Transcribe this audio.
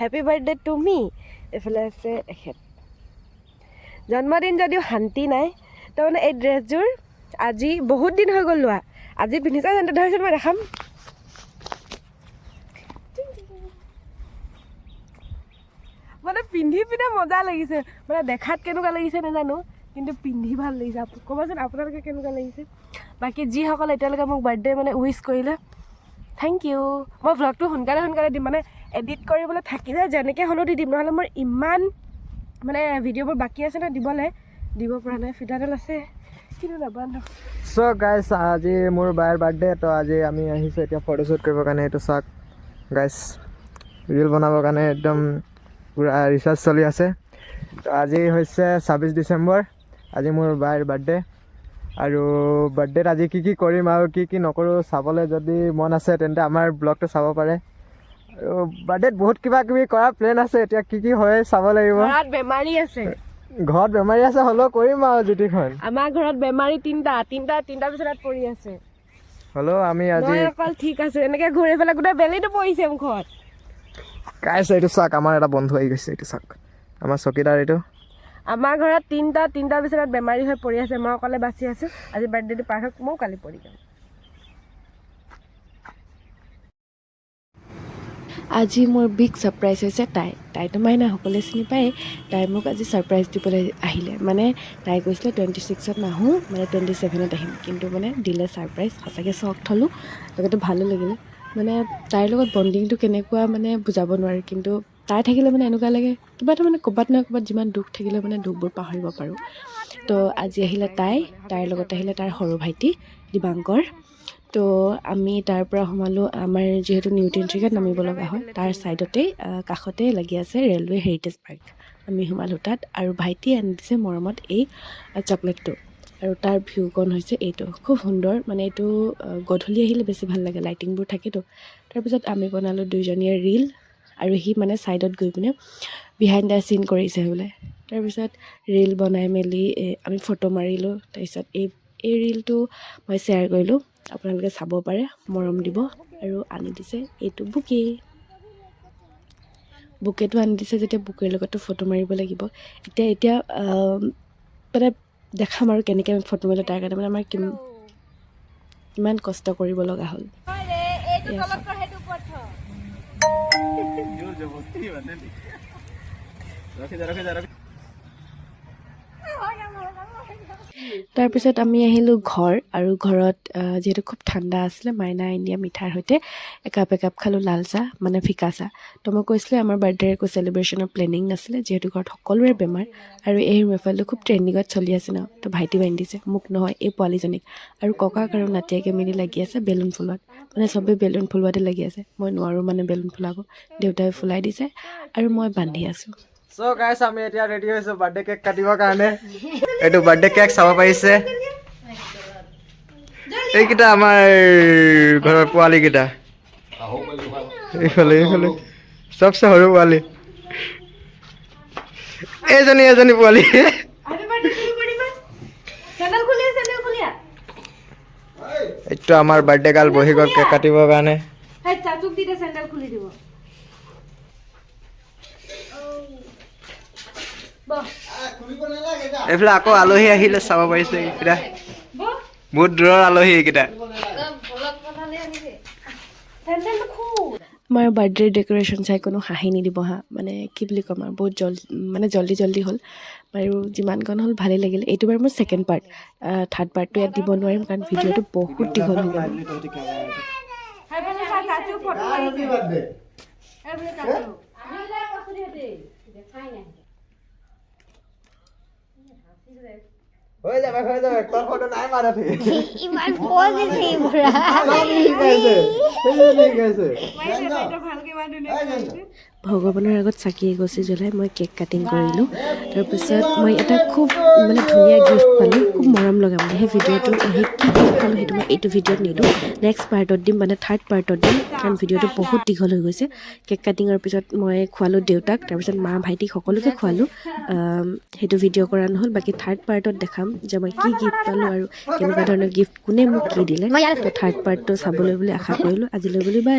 happy birthday to me এইফালে আছে এখেত জন্মদিন যদিও শান্তি নাই তাৰমানে এই ড্ৰেছযোৰ আজি বহুত দিন হৈ গ'ল লোৱা আজি পিন্ধিছা যেনে ধৰিছোঁ মই দেখাম মানে পিন্ধি পিনে মজা লাগিছে মানে দেখাত কেনেকুৱা লাগিছে নাজানো কিন্তু পিন্ধি ভাল লাগিছে ক'বচোন আপোনালোকে কেনেকুৱা লাগিছে বাকী যিসকল এতিয়ালৈকে মোক বাৰ্থডে মানে উইচ কৰিলে থেংক ইউ মই ভ্লগটো সোনকালে দিম মানে এডিট কৰিবলৈ থাকি যায় যেনেকৈ হ'লেও দি দিম নহ'লে মোৰ ইমান মানে ভিডিঅ'বোৰ বাকী আছে ন দিবলৈ দিব পৰা নাই ফিটাডাল আছে কিন্তু নাবান্ধো সো গাইস আজি মোৰ বাৰ বাৰ্থডে তো আজি আমি আহিছোঁ এতিয়া ফটোশ্বুট কৰিবৰ কাৰণে এইটো চাওক গাইস ৰিল বনাবৰ কাৰণে একদম পুৰা ৰিচাৰ্জ চলি আছে তো আজি হৈছে 26 ডিচেম্বৰ আজি মোৰ বাৰ বাৰ্থডে আৰু বাৰ্থডেত আজি কি কৰিম আৰু কি নকৰোঁ চাবলৈ যদি মন আছে তেন্তে আমাৰ ব্লগটো চাব পাৰে আৰু বাৰ্থডেত বহুত কিবি কৰাৰ প্লেন আছে এতিয়া কি হয় চাব লাগিব ঘৰত বেমাৰী আছে হ'লেও কৰিম আৰু যিটিখন আমাৰ ঘৰত বেমাৰী তিনিটা পিছত পৰি আছে হ'লেও আমি আজি অকল ঠিক আছে এনেকৈ ঘূৰি পেলাই গোটেই বেলিটো পৰিছে মুখত গাইছ এইটো চাওক আমাৰ এটা বন্ধু আহি গৈছে এইটো চাওক আমাৰ চকীদাৰ এইটো আমাৰ ঘৰত তিনিটা পিছত বেমাৰী হৈ পৰি আছে মই অকলে বাচি আছোঁ আজি বাৰ্থডেটো পাৰ হওক ময়ো কালি পৰি যাম আজি মোৰ বিগ ছাৰপ্ৰাইজ হৈছে তাইতো মাইনা সকলোৱে চিনি পায় তাই মোক আজি ছাৰপ্ৰাইজ দিবলৈ আহিলে মানে তাই কৈছিলে 26ত নাহোঁ মানে 27ত আহিম কিন্তু মানে দিলে ছাৰপ্ৰাইজ সঁচাকৈ চখ থ'লোঁ লগতে ভালো লাগিলে মানে তাইৰ লগত বণ্ডিংটো কেনেকুৱা মানে বুজাব নোৱাৰি কিন্তু তাই থাকিলে মানে এনেকুৱা লাগে কিবা এটা মানে ক'ৰবাত নহয় ক'ৰবাত যিমান দুখ থাকিলে মানে দুখবোৰ পাহৰিব পাৰোঁ তো আজি আহিলে তাইৰ লগত আহিলে তাৰ সৰু ভাইটি দিবাংকৰ তো আমি তাৰ পৰা সোমালোঁ আমাৰ যিহেতু নিউ তিনিচুকীয়াত নামিব লগা হয় তাৰ ছাইডতেই কাষতে লাগি আছে ৰেলৱে হেৰিটেজ পাৰ্ক আমি সোমালোঁ তাত আৰু ভাইটিয়ে আনি দিছে মৰমত এই চকলেটটো আৰু তাৰ ভিউকণ হৈছে এইটো খুব সুন্দৰ মানে এইটো গধূলি আহিলে বেছি ভাল লাগে লাইটিংবোৰ থাকেতো তাৰপিছত আমি বনালোঁ দুইজনীয়ে ৰীল আৰু সি মানে ছাইডত গৈ পিনে বিহাইণ্ড দ্য চিন কৰিছে বোলে তাৰপিছত ৰীল বনাই মেলি আমি ফটো মাৰিলোঁ তাৰপিছত এই ৰীলটো মই শ্বেয়াৰ কৰিলোঁ আপোনালোকে চাব পাৰে মৰম দিব আৰু আনি দিছে এইটো বুকেটো আনি দিছে যেতিয়া বুকেৰ লগতো ফটো মাৰিব লাগিব এতিয়া মানে দেখাম আৰু কেনেকৈ আমি ফটো মাৰিলোঁ তাৰ কাৰণে মানে আমাৰ কিমান কষ্ট কৰিব লগা হ'ল তাৰপিছত আমি আহিলোঁ ঘৰ আৰু ঘৰত যিহেতু খুব ঠাণ্ডা আছিলে মাইনা ইণ্ডিয়া মিঠাৰ সৈতে একাপ খালোঁ লাল চাহ মানে ফিকা চাহ তো মই কৈছিলোঁ আমাৰ বাৰ্থডেৰ একো চেলিব্ৰেশ্যনৰ প্লেনিং নাছিলে যিহেতু ঘৰত সকলোৰে বেমাৰ আৰু এই মেফালটো খুব ট্ৰেণ্ডিঙত চলি আছে ন তো ভাইটি বান্ধি দিছে মোক নহয় এই পোৱালীজনীক আৰু ককাক আৰু নাতিয়াকে মিলি লাগি আছে বেলুন ফুলোৱাত মানে চবেই বেলুন ফুলোৱাতে লাগি আছে মই নোৱাৰোঁ মানে বেলুন ফুলাব দেউতাই ফুলাই দিছে আৰু মই বান্ধি আছোঁ সো গাইস আমি এতিয়া ৰেডি হৈছোঁ বাৰ্থডে কেক কাটিবৰ কাৰণে এইটো বাৰ্থডে কেক চাব পাৰিছে এইকেইটা আমাৰ ঘৰৰ পোৱালীকেইটা এইফালে চবচে সৰু পোৱালী এজনী পোৱালী এইটো আমাৰ বাৰ্থডে গাৰ্ল বহি গ'ল কেক কাটিবৰ কাৰণে এইফালে আকৌ আলহী আহিলে চাব পাৰিছে এইকেইটা বহুত দূৰৰ আলহী এইকেইটা আমাৰ বাৰ্থডে ডেক'ৰেশ্যন চাই কোনো হাঁহি নিদিব হা মানে কি বুলি ক'ম আৰু বহুত জল্দি হ'ল আৰু যিমানকণ হ'ল ভালেই লাগিল এইটো বাৰু মোৰ ছেকেণ্ড পাৰ্ট থাৰ্ড পাৰ্টটো ইয়াত দিব নোৱাৰিম কাৰণ ভিডিঅ'টো বহুত দীঘল হৈ যাব হৈ যাবে তোৰ ফটো নাই মাৰা ইমান পজিটিভ পুৰা ভগৱানৰ আগত চাকি এগছি জ্বলাই মই কেক কাটিং কৰিলোঁ তাৰপিছত মই এটা খুব মানে ধুনীয়া গিফ্ট পালোঁ খুব মৰম লগা মানে সেই ভিডিঅ'টো সেই কি গিফ্ট পালোঁ সেইটো মই এইটো ভিডিঅ'ত নিদিওঁ নেক্সট পাৰ্টত দিম মানে থাৰ্ড পাৰ্টত দিম কাৰণ ভিডিঅ'টো বহুত দীঘল হৈ গৈছে কেক কাটিঙৰ পিছত মই খোৱালোঁ দেউতাক তাৰপিছত মা ভাইটিক সকলোকে খোৱালোঁ সেইটো ভিডিঅ' কৰা নহ'ল বাকী থাৰ্ড পাৰ্টত দেখাম যে মই কি গিফ্ট পালোঁ আৰু কেনেকুৱা ধৰণৰ গিফ্ট কোনে মোক কি দিলে তো থাৰ্ড পাৰ্টটো চাবলৈ বুলি আশা কৰিলোঁ আজিলৈ বুলি বাই